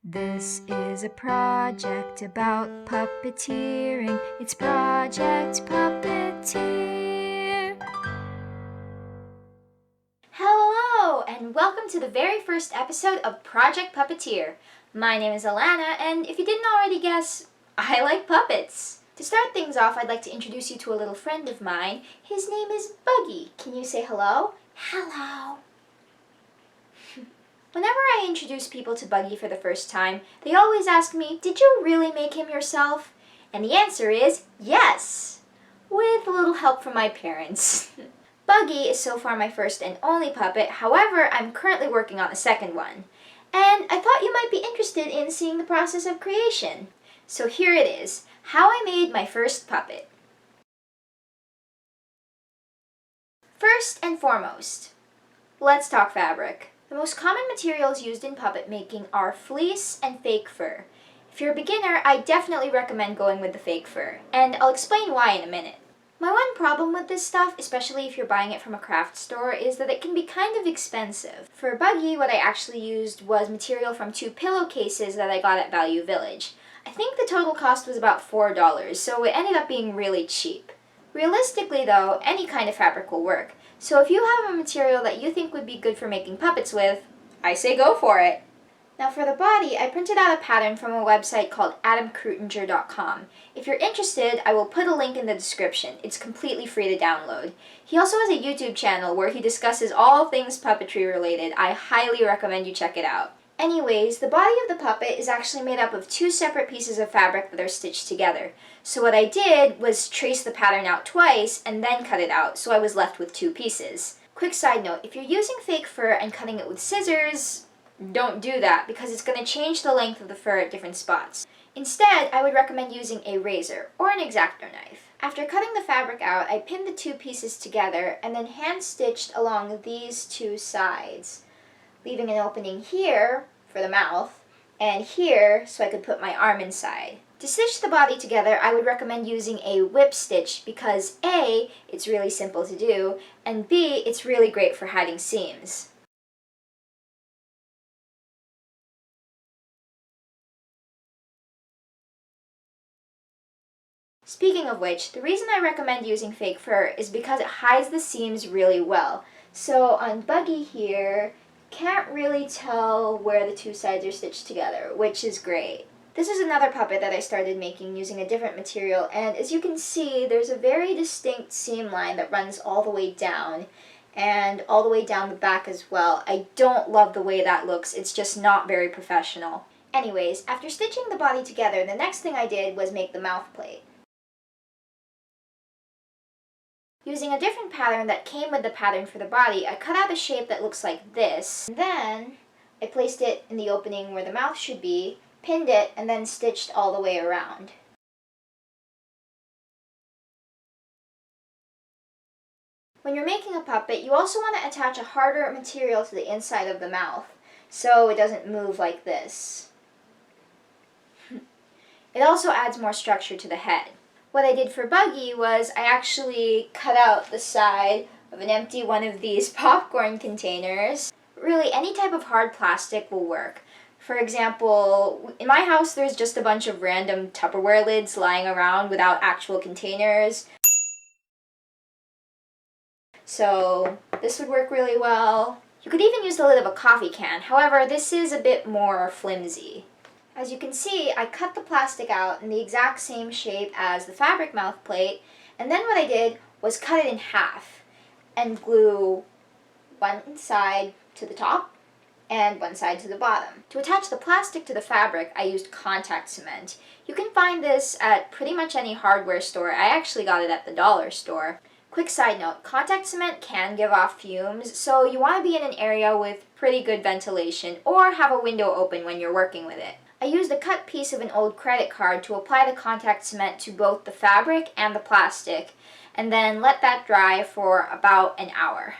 This is a project about puppeteering. It's Project Puppeteer. Hello, and welcome to the very first episode of Project Puppeteer. My name is Alana, and if you didn't already guess, I like puppets. To start things off, I'd like to introduce you to a little friend of mine. His name is Buggy. Can you say hello? Hello. Whenever I introduce people to Buggy for the first time, they always ask me, did you really make him yourself? And the answer is yes, with a little help from my parents. Buggy is so far my first and only puppet, however, I'm currently working on a second one. And I thought you might be interested in seeing the process of creation. So here it is, how I made my first puppet. First and foremost, let's talk fabric. The most common materials used in puppet making are fleece and fake fur. If you're a beginner, I definitely recommend going with the fake fur, and I'll explain why in a minute. My one problem with this stuff, especially if you're buying it from a craft store, is that it can be kind of expensive. For Buggy, what I actually used was material from 2 pillowcases that I got at Value Village. I think the total cost was about $4, so it ended up being really cheap. Realistically though, any kind of fabric will work. So if you have a material that you think would be good for making puppets with, I say go for it. Now for the body, I printed out a pattern from a website called Kreutinger.com. If you're interested, I will put a link in the description. It's completely free to download. He also has a YouTube channel where he discusses all things puppetry related. I highly recommend you check it out. Anyways, the body of the puppet is actually made up of 2 separate pieces of fabric that are stitched together. So what I did was trace the pattern out twice and then cut it out, so I was left with 2 pieces. Quick side note, if you're using fake fur and cutting it with scissors, don't do that because it's going to change the length of the fur at different spots. Instead, I would recommend using a razor or an X-Acto knife. After cutting the fabric out, I pinned the 2 pieces together and then hand stitched along these 2 sides, leaving an opening here for the mouth and here so I could put my arm inside. To stitch the body together, I would recommend using a whip stitch because A, it's really simple to do, and B, it's really great for hiding seams. Speaking of which, the reason I recommend using fake fur is because it hides the seams really well. So on Buggy here, can't really tell where the 2 sides are stitched together, which is great. This is another puppet that I started making using a different material, and as you can see, there's a very distinct seam line that runs all the way down, and all the way down the back as well. I don't love the way that looks, it's just not very professional. Anyways, after stitching the body together, the next thing I did was make the mouth plate. Using a different pattern that came with the pattern for the body, I cut out a shape that looks like this. And then I placed it in the opening where the mouth should be, pinned it, and then stitched all the way around. When you're making a puppet, you also want to attach a harder material to the inside of the mouth, so it doesn't move like this. It also adds more structure to the head. What I did for Buggy was I actually cut out the side of an empty one of these popcorn containers. Really, any type of hard plastic will work. For example, in my house there's just a bunch of random Tupperware lids lying around without actual containers. So this would work really well. You could even use the lid of a coffee can, however this is a bit more flimsy. As you can see, I cut the plastic out in the exact same shape as the fabric mouth plate, and then what I did was cut it in half and glue one side to the top and one side to the bottom. To attach the plastic to the fabric, I used contact cement. You can find this at pretty much any hardware store. I actually got it at the dollar store. Quick side note, contact cement can give off fumes, so you want to be in an area with pretty good ventilation or have a window open when you're working with it. I used a cut piece of an old credit card to apply the contact cement to both the fabric and the plastic, and then let that dry for about an hour.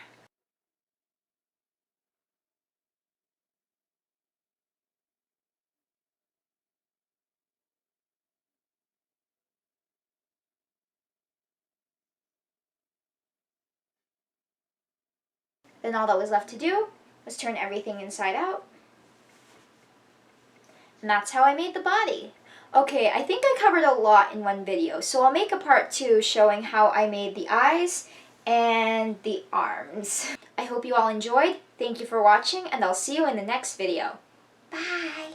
Then all that was left to do was turn everything inside out And that's how I made the body. Okay, I think I covered a lot in one video, so I'll make a part 2 showing how I made the eyes and the arms. I hope you all enjoyed. Thank you for watching, and I'll see you in the next video. Bye!